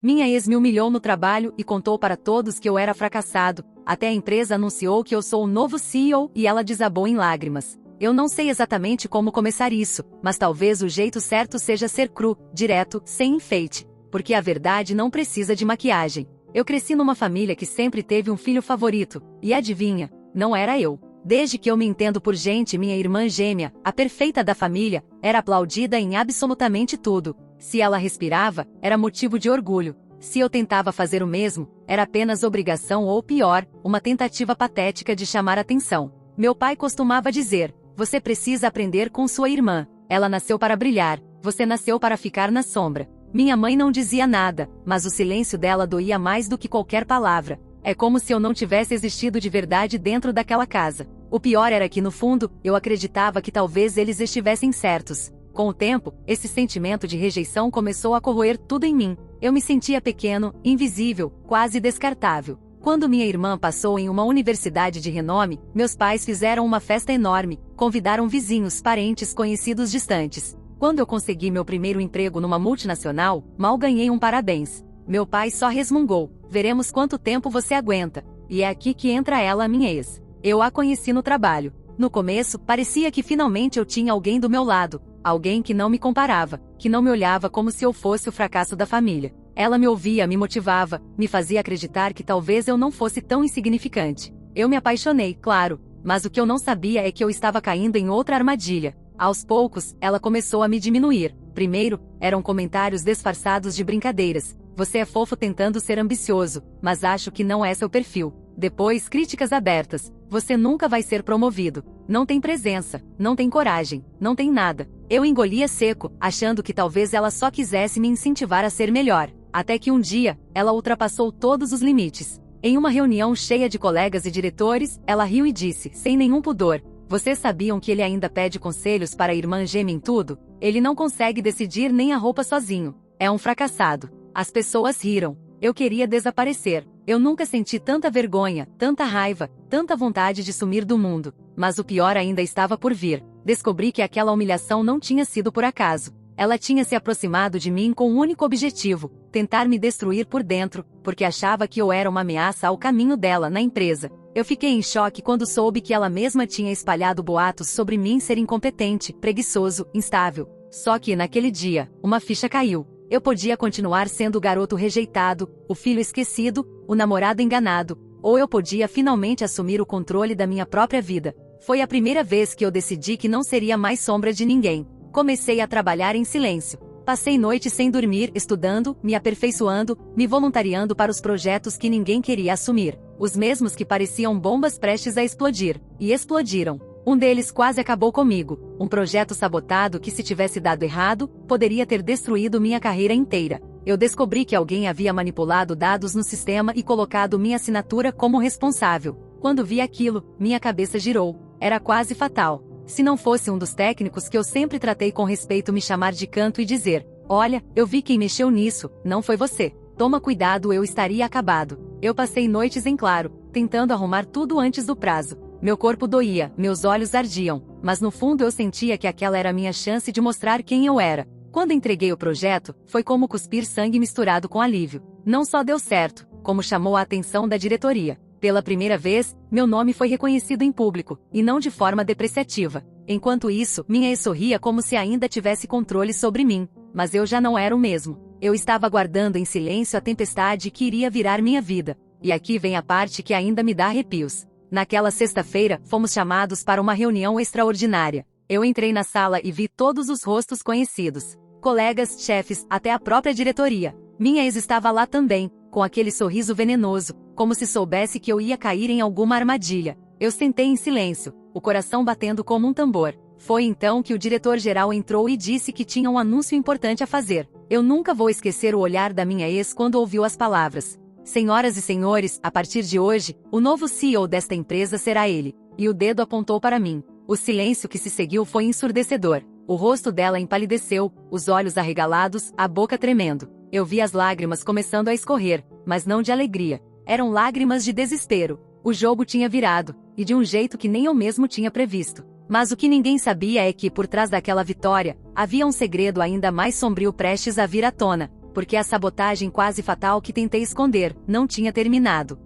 Minha ex me humilhou no trabalho e contou para todos que eu era fracassado, até a empresa anunciou que eu sou o novo CEO e ela desabou em lágrimas. Eu não sei exatamente como começar isso, mas talvez o jeito certo seja ser cru, direto, sem enfeite. Porque a verdade não precisa de maquiagem. Eu cresci numa família que sempre teve um filho favorito, e adivinha, não era eu. Desde que eu me entendo por gente, minha irmã gêmea, a perfeita da família, era aplaudida em absolutamente tudo. Se ela respirava, era motivo de orgulho. Se eu tentava fazer o mesmo, era apenas obrigação ou pior, uma tentativa patética de chamar atenção. Meu pai costumava dizer: você precisa aprender com sua irmã. Ela nasceu para brilhar, você nasceu para ficar na sombra. Minha mãe não dizia nada, mas o silêncio dela doía mais do que qualquer palavra. É como se eu não tivesse existido de verdade dentro daquela casa. O pior era que, no fundo, eu acreditava que talvez eles estivessem certos. Com o tempo, esse sentimento de rejeição começou a corroer tudo em mim. Eu me sentia pequeno, invisível, quase descartável. Quando minha irmã passou em uma universidade de renome, meus pais fizeram uma festa enorme, convidaram vizinhos, parentes, conhecidos distantes. Quando eu consegui meu primeiro emprego numa multinacional, mal ganhei um parabéns. Meu pai só resmungou: veremos quanto tempo você aguenta. E é aqui que entra ela, minha ex. Eu a conheci no trabalho. No começo, parecia que finalmente eu tinha alguém do meu lado, alguém que não me comparava, que não me olhava como se eu fosse o fracasso da família. Ela me ouvia, me motivava, me fazia acreditar que talvez eu não fosse tão insignificante. Eu me apaixonei, claro, mas o que eu não sabia é que eu estava caindo em outra armadilha. Aos poucos, ela começou a me diminuir. Primeiro, eram comentários disfarçados de brincadeiras. Você é fofo tentando ser ambicioso, mas acho que não é seu perfil. Depois, críticas abertas. Você nunca vai ser promovido. Não tem presença, não tem coragem, não tem nada. Eu engolia seco, achando que talvez ela só quisesse me incentivar a ser melhor. Até que um dia, ela ultrapassou todos os limites. Em uma reunião cheia de colegas e diretores, ela riu e disse, sem nenhum pudor: vocês sabiam que ele ainda pede conselhos para a irmã gêmea em tudo? Ele não consegue decidir nem a roupa sozinho. É um fracassado. As pessoas riram. Eu queria desaparecer. Eu nunca senti tanta vergonha, tanta raiva, tanta vontade de sumir do mundo. Mas o pior ainda estava por vir. Descobri que aquela humilhação não tinha sido por acaso. Ela tinha se aproximado de mim com um único objetivo: tentar me destruir por dentro, porque achava que eu era uma ameaça ao caminho dela na empresa. Eu fiquei em choque quando soube que ela mesma tinha espalhado boatos sobre mim ser incompetente, preguiçoso, instável. Só que naquele dia, uma ficha caiu. Eu podia continuar sendo o garoto rejeitado, o filho esquecido, o namorado enganado, ou eu podia finalmente assumir o controle da minha própria vida. Foi a primeira vez que eu decidi que não seria mais sombra de ninguém. Comecei a trabalhar em silêncio. Passei noites sem dormir, estudando, me aperfeiçoando, me voluntariando para os projetos que ninguém queria assumir. Os mesmos que pareciam bombas prestes a explodir. E explodiram. Um deles quase acabou comigo. Um projeto sabotado que, se tivesse dado errado, poderia ter destruído minha carreira inteira. Eu descobri que alguém havia manipulado dados no sistema e colocado minha assinatura como responsável. Quando vi aquilo, minha cabeça girou. Era quase fatal. Se não fosse um dos técnicos que eu sempre tratei com respeito me chamar de canto e dizer: olha, eu vi quem mexeu nisso, não foi você. Toma cuidado, eu estaria acabado. Eu passei noites em claro, tentando arrumar tudo antes do prazo. Meu corpo doía, meus olhos ardiam, mas no fundo eu sentia que aquela era a minha chance de mostrar quem eu era. Quando entreguei o projeto, foi como cuspir sangue misturado com alívio. Não só deu certo, como chamou a atenção da diretoria. Pela primeira vez, meu nome foi reconhecido em público, e não de forma depreciativa. Enquanto isso, minha ex sorria como se ainda tivesse controle sobre mim, mas eu já não era o mesmo. Eu estava aguardando em silêncio a tempestade que iria virar minha vida. E aqui vem a parte que ainda me dá arrepios. Naquela sexta-feira, fomos chamados para uma reunião extraordinária. Eu entrei na sala e vi todos os rostos conhecidos. Colegas, chefes, até a própria diretoria. Minha ex estava lá também, com aquele sorriso venenoso, como se soubesse que eu ia cair em alguma armadilha. Eu sentei em silêncio, o coração batendo como um tambor. Foi então que o diretor-geral entrou e disse que tinha um anúncio importante a fazer. Eu nunca vou esquecer o olhar da minha ex quando ouviu as palavras: senhoras e senhores, a partir de hoje, o novo CEO desta empresa será ele. E o dedo apontou para mim. O silêncio que se seguiu foi ensurdecedor. O rosto dela empalideceu, os olhos arregalados, a boca tremendo. Eu vi as lágrimas começando a escorrer, mas não de alegria. Eram lágrimas de desespero. O jogo tinha virado, e de um jeito que nem eu mesmo tinha previsto. Mas o que ninguém sabia é que, por trás daquela vitória, havia um segredo ainda mais sombrio prestes a vir à tona. porque a sabotagem quase fatal que tentei esconder não tinha terminado.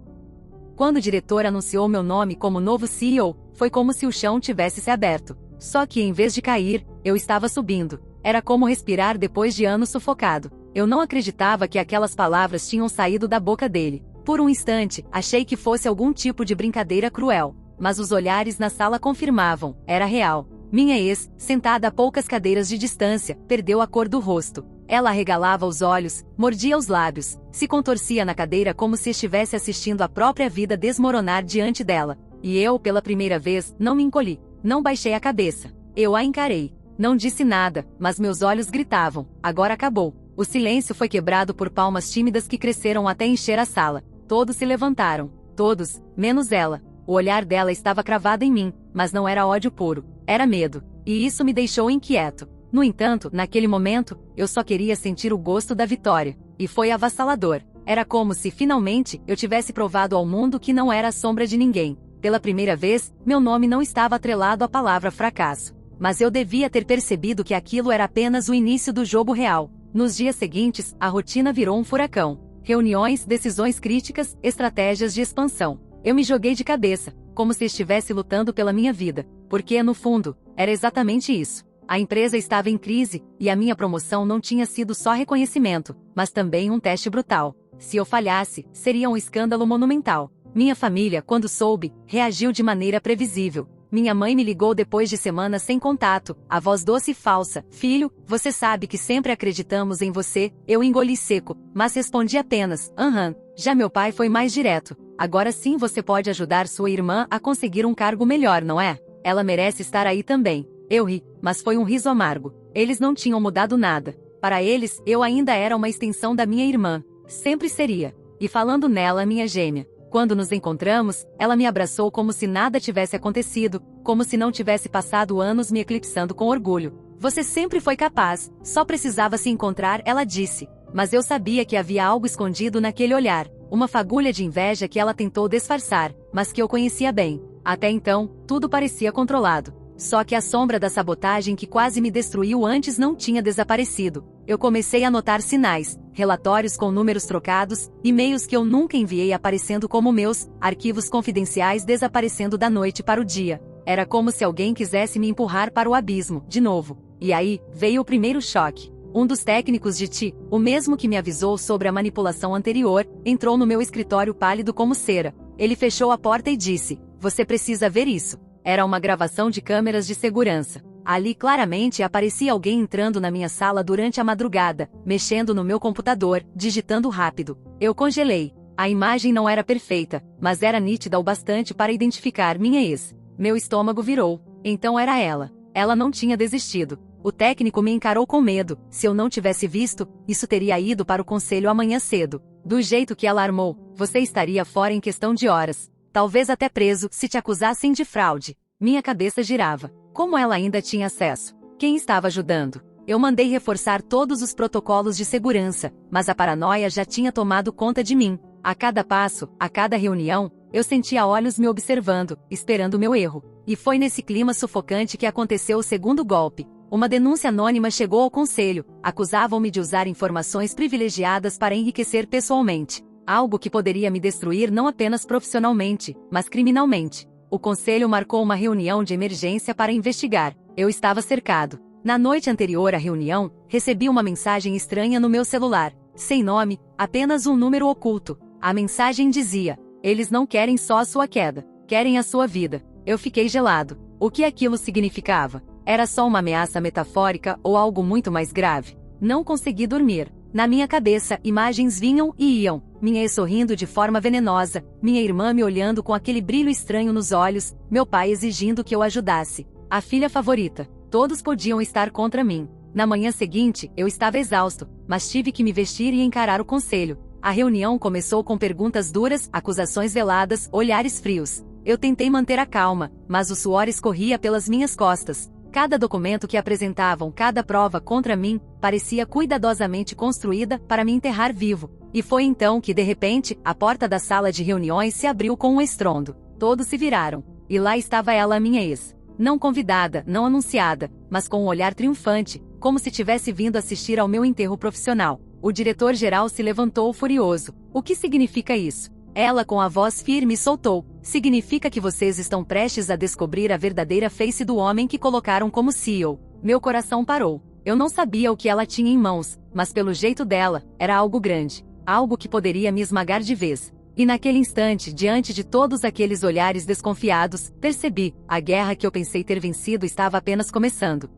Quando o diretor anunciou meu nome como novo CEO, foi como se o chão tivesse se aberto. Só que em vez de cair, eu estava subindo. Era como respirar depois de anos sufocado. Eu não acreditava que aquelas palavras tinham saído da boca dele. Por um instante, achei que fosse algum tipo de brincadeira cruel. Mas os olhares na sala confirmavam, era real. Minha ex, sentada a poucas cadeiras de distância, perdeu a cor do rosto. Ela arregalava os olhos, mordia os lábios, se contorcia na cadeira como se estivesse assistindo a própria vida desmoronar diante dela. E eu, pela primeira vez, não me encolhi. Não baixei a cabeça. Eu a encarei. Não disse nada, mas meus olhos gritavam. Agora acabou. O silêncio foi quebrado por palmas tímidas que cresceram até encher a sala. Todos se levantaram. Todos, menos ela. O olhar dela estava cravado em mim, mas não era ódio puro. Era medo. E isso me deixou inquieto. No entanto, naquele momento, eu só queria sentir o gosto da vitória. E foi avassalador. Era como se, finalmente, eu tivesse provado ao mundo que não era a sombra de ninguém. Pela primeira vez, meu nome não estava atrelado à palavra fracasso. Mas eu devia ter percebido que aquilo era apenas o início do jogo real. Nos dias seguintes, a rotina virou um furacão. Reuniões, decisões críticas, estratégias de expansão. Eu me joguei de cabeça, como se estivesse lutando pela minha vida. Porque, no fundo, era exatamente isso. A empresa estava em crise, e a minha promoção não tinha sido só reconhecimento, mas também um teste brutal. Se eu falhasse, seria um escândalo monumental. Minha família, quando soube, reagiu de maneira previsível. Minha mãe me ligou depois de semanas sem contato, a voz doce e falsa. Filho, você sabe que sempre acreditamos em você. Eu engoli seco, mas respondi apenas, aham. Já meu pai foi mais direto. Agora sim você pode ajudar sua irmã a conseguir um cargo melhor, não é? Ela merece estar aí também. Eu ri, mas foi um riso amargo. Eles não tinham mudado nada. Para eles, eu ainda era uma extensão da minha irmã. Sempre seria. E falando nela, minha gêmea. Quando nos encontramos, ela me abraçou como se nada tivesse acontecido, como se não tivesse passado anos me eclipsando com orgulho. Você sempre foi capaz, só precisava se encontrar, ela disse. Mas eu sabia que havia algo escondido naquele olhar, uma fagulha de inveja que ela tentou disfarçar, mas que eu conhecia bem. Até então, tudo parecia controlado. Só que a sombra da sabotagem que quase me destruiu antes não tinha desaparecido. Eu comecei a notar sinais, relatórios com números trocados, e-mails que eu nunca enviei aparecendo como meus, arquivos confidenciais desaparecendo da noite para o dia. Era como se alguém quisesse me empurrar para o abismo, de novo. E aí, veio o primeiro choque. Um dos técnicos de TI, o mesmo que me avisou sobre a manipulação anterior, entrou no meu escritório pálido como cera. Ele fechou a porta e disse, você precisa ver isso. Era uma gravação de câmeras de segurança. Ali claramente aparecia alguém entrando na minha sala durante a madrugada, mexendo no meu computador, digitando rápido. Eu congelei. A imagem não era perfeita, mas era nítida o bastante para identificar minha ex. Meu estômago virou. Então era ela. Ela não tinha desistido. O técnico me encarou com medo. Se eu não tivesse visto, isso teria ido para o conselho amanhã cedo. Do jeito que ela armou, você estaria fora em questão de horas. Talvez até preso, se te acusassem de fraude. Minha cabeça girava. Como ela ainda tinha acesso? Quem estava ajudando? Eu mandei reforçar todos os protocolos de segurança, mas a paranoia já tinha tomado conta de mim. A cada passo, a cada reunião, eu sentia olhos me observando, esperando meu erro. E foi nesse clima sufocante que aconteceu o segundo golpe. Uma denúncia anônima chegou ao conselho. Acusavam-me de usar informações privilegiadas para enriquecer pessoalmente. Algo que poderia me destruir não apenas profissionalmente, mas criminalmente. O conselho marcou uma reunião de emergência para investigar. Eu estava cercado. Na noite anterior à reunião, recebi uma mensagem estranha no meu celular. Sem nome, apenas um número oculto. A mensagem dizia, eles não querem só a sua queda, querem a sua vida. Eu fiquei gelado. O que aquilo significava? Era só uma ameaça metafórica ou algo muito mais grave? Não consegui dormir. Na minha cabeça, imagens vinham e iam. Minha ex sorrindo de forma venenosa, minha irmã me olhando com aquele brilho estranho nos olhos, meu pai exigindo que eu ajudasse. A filha favorita. Todos podiam estar contra mim. Na manhã seguinte, eu estava exausto, mas tive que me vestir e encarar o conselho. A reunião começou com perguntas duras, acusações veladas, olhares frios. Eu tentei manter a calma, mas o suor escorria pelas minhas costas. Cada documento que apresentavam, cada prova contra mim, parecia cuidadosamente construída para me enterrar vivo. E foi então que, de repente, a porta da sala de reuniões se abriu com um estrondo. Todos se viraram. E lá estava ela, minha ex. Não convidada, não anunciada, mas com um olhar triunfante, como se tivesse vindo assistir ao meu enterro profissional. O diretor-geral se levantou furioso. O que significa isso? Ela, com a voz firme, soltou. Significa que vocês estão prestes a descobrir a verdadeira face do homem que colocaram como CEO. Meu coração parou. Eu não sabia o que ela tinha em mãos, mas pelo jeito dela, era algo grande. Algo que poderia me esmagar de vez. E naquele instante, diante de todos aqueles olhares desconfiados, percebi, a guerra que eu pensei ter vencido estava apenas começando.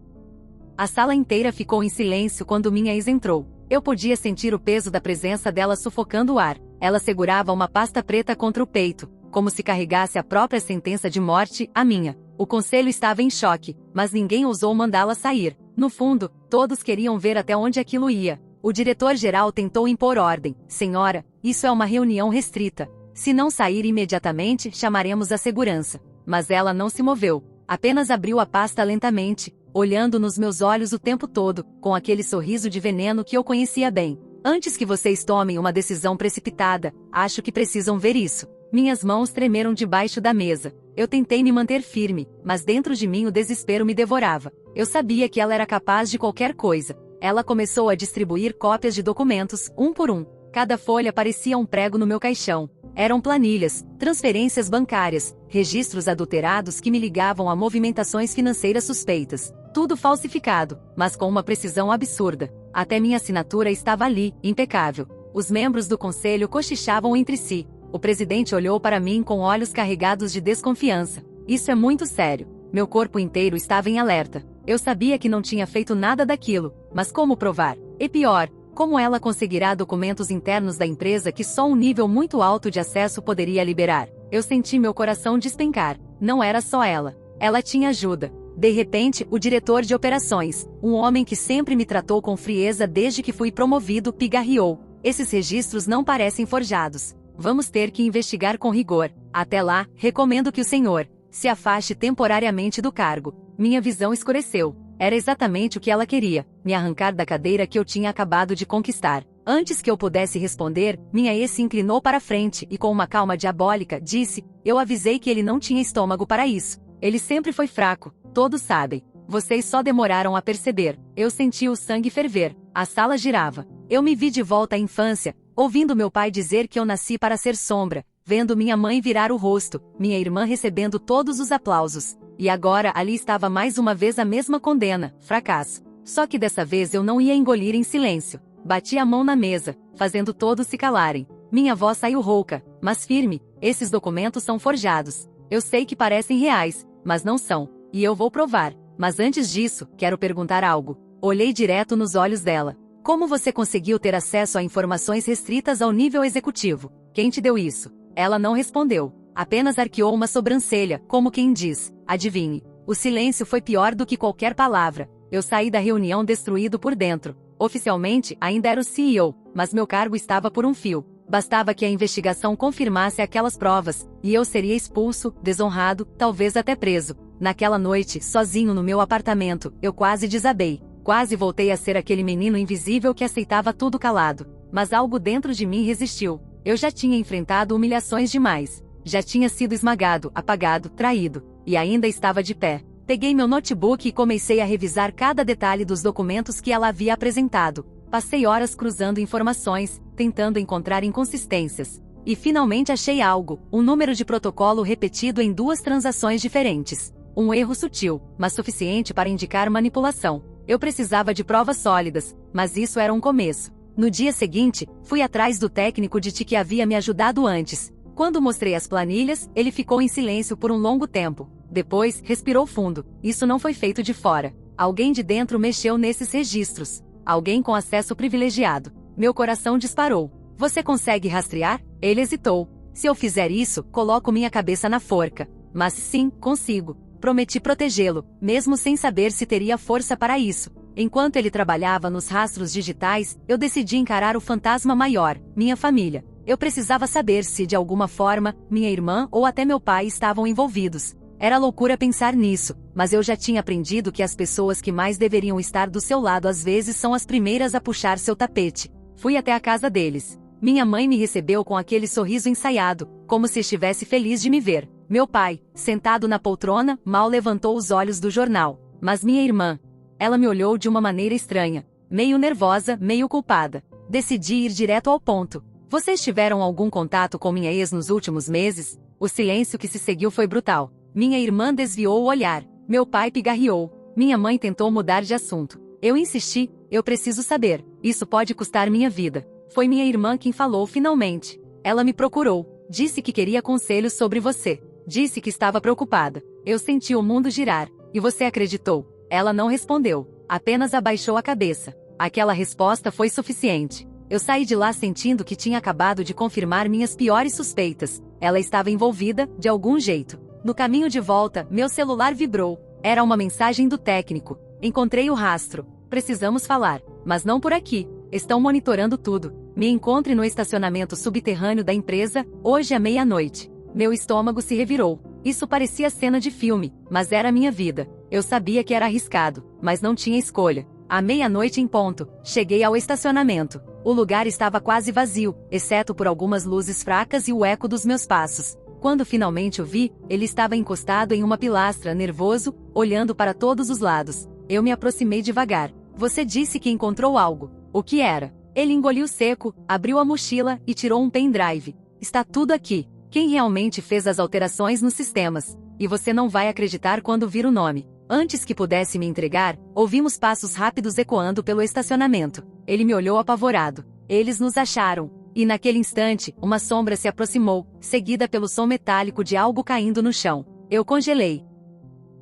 A sala inteira ficou em silêncio quando minha ex entrou. Eu podia sentir o peso da presença dela sufocando o ar. Ela segurava uma pasta preta contra o peito, como se carregasse a própria sentença de morte, a minha. O conselho estava em choque, mas ninguém ousou mandá-la sair. No fundo, todos queriam ver até onde aquilo ia. O diretor-geral tentou impor ordem. Senhora, isso é uma reunião restrita. Se não sair imediatamente, chamaremos a segurança. Mas ela não se moveu. Apenas abriu a pasta lentamente, olhando nos meus olhos o tempo todo, com aquele sorriso de veneno que eu conhecia bem. Antes que vocês tomem uma decisão precipitada, acho que precisam ver isso. Minhas mãos tremeram debaixo da mesa. Eu tentei me manter firme, mas dentro de mim o desespero me devorava. Eu sabia que ela era capaz de qualquer coisa. Ela começou a distribuir cópias de documentos, um por um. Cada folha parecia um prego no meu caixão. Eram planilhas, transferências bancárias, registros adulterados que me ligavam a movimentações financeiras suspeitas. Tudo falsificado, mas com uma precisão absurda. Até minha assinatura estava ali, impecável. Os membros do conselho cochichavam entre si. O presidente olhou para mim com olhos carregados de desconfiança. Isso é muito sério. Meu corpo inteiro estava em alerta. Eu sabia que não tinha feito nada daquilo, mas como provar? E pior, como ela conseguirá documentos internos da empresa que só um nível muito alto de acesso poderia liberar? Eu senti meu coração despencar. Não era só ela. Ela tinha ajuda. De repente, o diretor de operações, um homem que sempre me tratou com frieza desde que fui promovido, pigarreou. Esses registros não parecem forjados. Vamos ter que investigar com rigor. Até lá, recomendo que o senhor se afaste temporariamente do cargo. Minha visão escureceu. Era exatamente o que ela queria, me arrancar da cadeira que eu tinha acabado de conquistar. Antes que eu pudesse responder, minha ex se inclinou para frente e com uma calma diabólica, disse, eu avisei que ele não tinha estômago para isso. Ele sempre foi fraco, todos sabem. Vocês só demoraram a perceber. Eu senti o sangue ferver. A sala girava. Eu me vi de volta à infância, ouvindo meu pai dizer que eu nasci para ser sombra, vendo minha mãe virar o rosto, minha irmã recebendo todos os aplausos. E agora ali estava mais uma vez a mesma condena, fracasso. Só que dessa vez eu não ia engolir em silêncio. Bati a mão na mesa, fazendo todos se calarem. Minha voz saiu rouca, mas firme. Esses documentos são forjados. Eu sei que parecem reais, mas não são. E eu vou provar. Mas antes disso, quero perguntar algo. Olhei direto nos olhos dela. Como você conseguiu ter acesso a informações restritas ao nível executivo? Quem te deu isso? Ela não respondeu. Apenas arqueou uma sobrancelha, como quem diz, adivinhe. O silêncio foi pior do que qualquer palavra. Eu saí da reunião destruído por dentro. Oficialmente, ainda era o CEO, mas meu cargo estava por um fio. Bastava que a investigação confirmasse aquelas provas, e eu seria expulso, desonrado, talvez até preso. Naquela noite, sozinho no meu apartamento, eu quase desabei. Quase voltei a ser aquele menino invisível que aceitava tudo calado. Mas algo dentro de mim resistiu. Eu já tinha enfrentado humilhações demais. Já tinha sido esmagado, apagado, traído. E ainda estava de pé. Peguei meu notebook e comecei a revisar cada detalhe dos documentos que ela havia apresentado. Passei horas cruzando informações, tentando encontrar inconsistências. E finalmente achei algo, um número de protocolo repetido em 2 transações diferentes. Um erro sutil, mas suficiente para indicar manipulação. Eu precisava de provas sólidas, mas isso era um começo. No dia seguinte, fui atrás do técnico de TI que havia me ajudado antes. Quando mostrei as planilhas, ele ficou em silêncio por um longo tempo. Depois, respirou fundo. Isso não foi feito de fora. Alguém de dentro mexeu nesses registros. Alguém com acesso privilegiado. Meu coração disparou. Você consegue rastrear? Ele hesitou. Se eu fizer isso, coloco minha cabeça na forca. Mas sim, consigo. Prometi protegê-lo, mesmo sem saber se teria força para isso. Enquanto ele trabalhava nos rastros digitais, eu decidi encarar o fantasma maior, minha família. Eu precisava saber se, de alguma forma, minha irmã ou até meu pai estavam envolvidos. Era loucura pensar nisso, mas eu já tinha aprendido que as pessoas que mais deveriam estar do seu lado às vezes são as primeiras a puxar seu tapete. Fui até a casa deles. Minha mãe me recebeu com aquele sorriso ensaiado, como se estivesse feliz de me ver. Meu pai, sentado na poltrona, mal levantou os olhos do jornal. Mas minha irmã, ela me olhou de uma maneira estranha, meio nervosa, meio culpada. Decidi ir direto ao ponto. Vocês tiveram algum contato com minha ex nos últimos meses? O silêncio que se seguiu foi brutal. Minha irmã desviou o olhar. Meu pai pigarreou. Minha mãe tentou mudar de assunto. Eu insisti, eu preciso saber. Isso pode custar minha vida. Foi minha irmã quem falou finalmente. Ela me procurou. Disse que queria conselhos sobre você. Disse que estava preocupada. Eu senti o mundo girar. E você acreditou? Ela não respondeu. Apenas abaixou a cabeça. Aquela resposta foi suficiente. Eu saí de lá sentindo que tinha acabado de confirmar minhas piores suspeitas. Ela estava envolvida, de algum jeito. No caminho de volta, meu celular vibrou. Era uma mensagem do técnico. Encontrei o rastro. Precisamos falar. Mas não por aqui. Estão monitorando tudo. Me encontre no estacionamento subterrâneo da empresa, hoje à meia-noite. Meu estômago se revirou. Isso parecia cena de filme, mas era minha vida. Eu sabia que era arriscado, mas não tinha escolha. À meia-noite em ponto, cheguei ao estacionamento. O lugar estava quase vazio, exceto por algumas luzes fracas e o eco dos meus passos. Quando finalmente o vi, ele estava encostado em uma pilastra, nervoso, olhando para todos os lados. Eu me aproximei devagar. Você disse que encontrou algo. O que era? Ele engoliu seco, abriu a mochila e tirou um pendrive. Está tudo aqui. Quem realmente fez as alterações nos sistemas? E você não vai acreditar quando vir o nome. Antes que pudesse me entregar, ouvimos passos rápidos ecoando pelo estacionamento. Ele me olhou apavorado. Eles nos acharam. E naquele instante, uma sombra se aproximou, seguida pelo som metálico de algo caindo no chão. Eu congelei.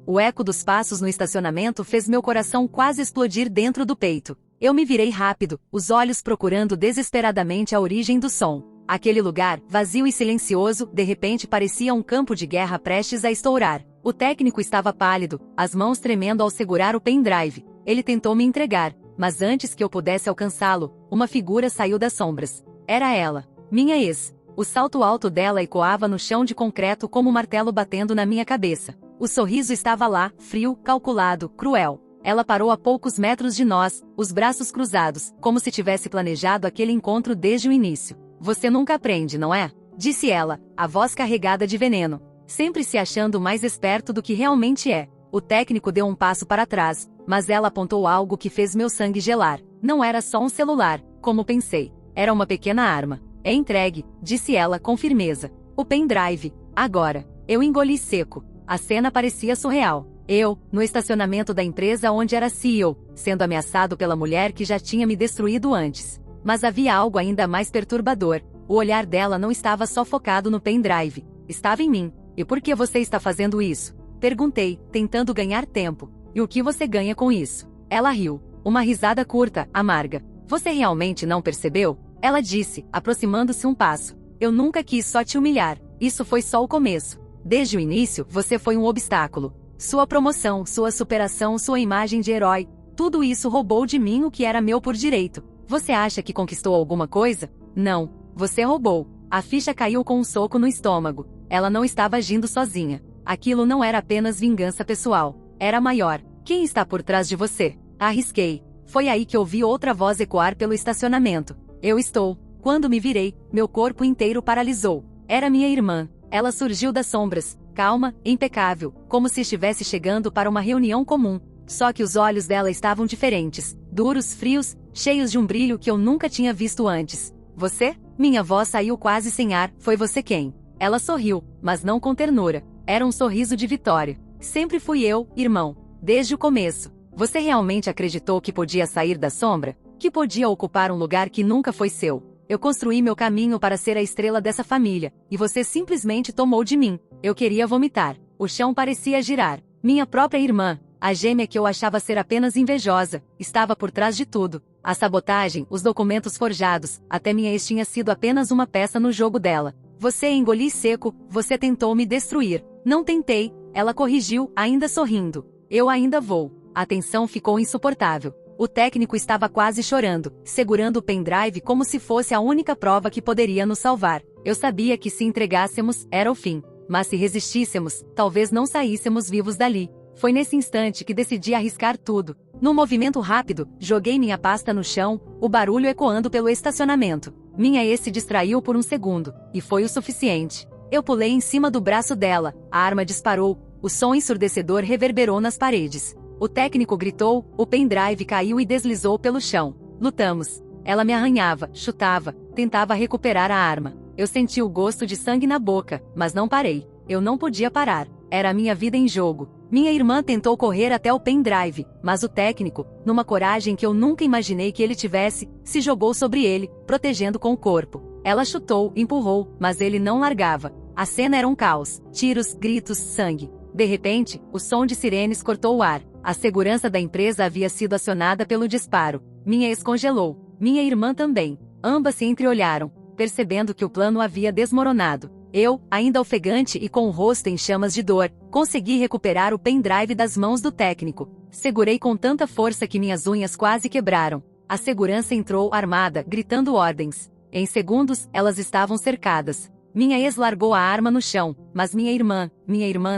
O eco dos passos no estacionamento fez meu coração quase explodir dentro do peito. Eu me virei rápido, os olhos procurando desesperadamente a origem do som. Aquele lugar, vazio e silencioso, de repente parecia um campo de guerra prestes a estourar. O técnico estava pálido, as mãos tremendo ao segurar o pendrive. Ele tentou me entregar, mas antes que eu pudesse alcançá-lo, uma figura saiu das sombras. Era ela, minha ex. O salto alto dela ecoava no chão de concreto como um martelo batendo na minha cabeça. O sorriso estava lá, frio, calculado, cruel. Ela parou a poucos metros de nós, os braços cruzados, como se tivesse planejado aquele encontro desde o início. Você nunca aprende, não é? Disse ela, a voz carregada de veneno. Sempre se achando mais esperto do que realmente é. O técnico deu um passo para trás, mas ela apontou algo que fez meu sangue gelar. Não era só um celular, como pensei. Era uma pequena arma. É entregue, disse ela com firmeza. O pendrive. Agora. Eu engoli seco. A cena parecia surreal. Eu, no estacionamento da empresa onde era CEO, sendo ameaçado pela mulher que já tinha me destruído antes. Mas havia algo ainda mais perturbador. O olhar dela não estava só focado no pendrive. Estava em mim. E por que você está fazendo isso? Perguntei, tentando ganhar tempo. E o que você ganha com isso? Ela riu. Uma risada curta, amarga. Você realmente não percebeu? Ela disse, aproximando-se um passo. Eu nunca quis só te humilhar. Isso foi só o começo. Desde o início, você foi um obstáculo. Sua promoção, sua superação, sua imagem de herói. Tudo isso roubou de mim o que era meu por direito. Você acha que conquistou alguma coisa? Não. Você roubou. A ficha caiu com um soco no estômago. Ela não estava agindo sozinha. Aquilo não era apenas vingança pessoal. Era maior. Quem está por trás de você? Arrisquei. Foi aí que ouvi outra voz ecoar pelo estacionamento. Eu estou. Quando me virei, meu corpo inteiro paralisou. Era minha irmã. Ela surgiu das sombras, calma, impecável, como se estivesse chegando para uma reunião comum. Só que os olhos dela estavam diferentes, duros, frios, cheios de um brilho que eu nunca tinha visto antes. Você? Minha voz saiu quase sem ar. Foi você quem? Ela sorriu, mas não com ternura. Era um sorriso de vitória. Sempre fui eu, irmão. Desde o começo. Você realmente acreditou que podia sair da sombra? Que podia ocupar um lugar que nunca foi seu? Eu construí meu caminho para ser a estrela dessa família, e você simplesmente tomou de mim. Eu queria vomitar. O chão parecia girar. Minha própria irmã, a gêmea que eu achava ser apenas invejosa, estava por trás de tudo. A sabotagem, os documentos forjados, até minha ex tinha sido apenas uma peça no jogo dela. Você engoli seco, você tentou me destruir. Não tentei, ela corrigiu, ainda sorrindo. Eu ainda vou. A tensão ficou insuportável. O técnico estava quase chorando, segurando o pendrive como se fosse a única prova que poderia nos salvar. Eu sabia que se entregássemos, era o fim. Mas se resistíssemos, talvez não saíssemos vivos dali. Foi nesse instante que decidi arriscar tudo. Num movimento rápido, joguei minha pasta no chão, o barulho ecoando pelo estacionamento. Minha ex se distraiu por um segundo, e foi o suficiente. Eu pulei em cima do braço dela, a arma disparou, o som ensurdecedor reverberou nas paredes. O técnico gritou, o pendrive caiu e deslizou pelo chão. Lutamos. Ela me arranhava, chutava, tentava recuperar a arma. Eu senti o gosto de sangue na boca, mas não parei. Eu não podia parar. Era a minha vida em jogo. Minha irmã tentou correr até o pendrive, mas o técnico, numa coragem que eu nunca imaginei que ele tivesse, se jogou sobre ele, protegendo com o corpo. Ela chutou, empurrou, mas ele não largava. A cena era um caos. Tiros, gritos, sangue. De repente, o som de sirenes cortou o ar. A segurança da empresa havia sido acionada pelo disparo. Minha ex congelou. Minha irmã também. Ambas se entreolharam, percebendo que o plano havia desmoronado. Eu, ainda ofegante e com o rosto em chamas de dor, consegui recuperar o pendrive das mãos do técnico. Segurei com tanta força que minhas unhas quase quebraram. A segurança entrou armada, gritando ordens. Em segundos, elas estavam cercadas. Minha ex largou a arma no chão, mas minha irmã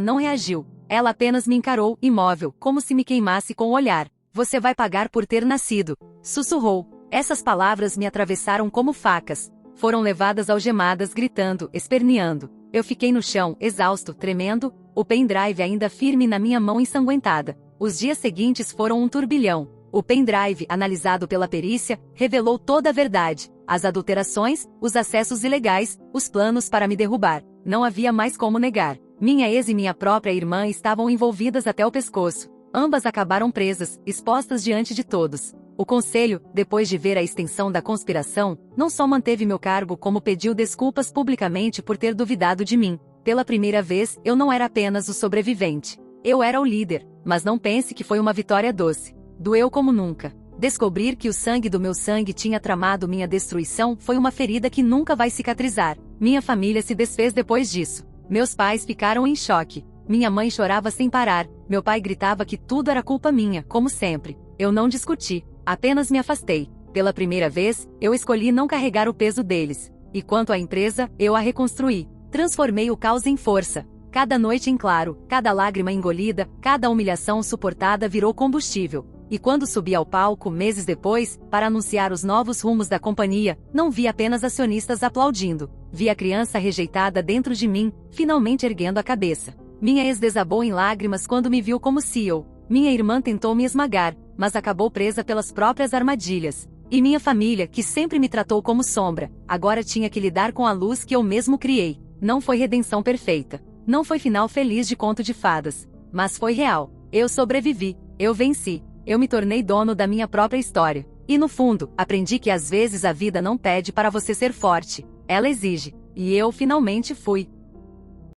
não reagiu. Ela apenas me encarou, imóvel, como se me queimasse com o olhar. Você vai pagar por ter nascido, sussurrou. Essas palavras me atravessaram como facas. Foram levadas algemadas, gritando, esperneando. Eu fiquei no chão, exausto, tremendo, o pendrive ainda firme na minha mão ensanguentada. Os dias seguintes foram um turbilhão. O pendrive, analisado pela perícia, revelou toda a verdade. As adulterações, os acessos ilegais, os planos para me derrubar. Não havia mais como negar. Minha ex e minha própria irmã estavam envolvidas até o pescoço. Ambas acabaram presas, expostas diante de todos. O conselho, depois de ver a extensão da conspiração, não só manteve meu cargo como pediu desculpas publicamente por ter duvidado de mim. Pela primeira vez, eu não era apenas o sobrevivente. Eu era o líder, mas não pense que foi uma vitória doce. Doeu como nunca. Descobrir que o sangue do meu sangue tinha tramado minha destruição foi uma ferida que nunca vai cicatrizar. Minha família se desfez depois disso. Meus pais ficaram em choque. Minha mãe chorava sem parar. Meu pai gritava que tudo era culpa minha, como sempre. Eu não discuti. Apenas me afastei. Pela primeira vez, eu escolhi não carregar o peso deles. E quanto à empresa, eu a reconstruí. Transformei o caos em força. Cada noite em claro, cada lágrima engolida, cada humilhação suportada virou combustível. E quando subi ao palco, meses depois, para anunciar os novos rumos da companhia, não vi apenas acionistas aplaudindo. Vi a criança rejeitada dentro de mim, finalmente erguendo a cabeça. Minha ex desabou em lágrimas quando me viu como CEO. Minha irmã tentou me esmagar, mas acabou presa pelas próprias armadilhas. E minha família, que sempre me tratou como sombra, agora tinha que lidar com a luz que eu mesmo criei. Não foi redenção perfeita. Não foi final feliz de conto de fadas. Mas foi real. Eu sobrevivi. Eu venci. Eu me tornei dono da minha própria história. E no fundo, aprendi que às vezes a vida não pede para você ser forte. Ela exige. E eu finalmente fui.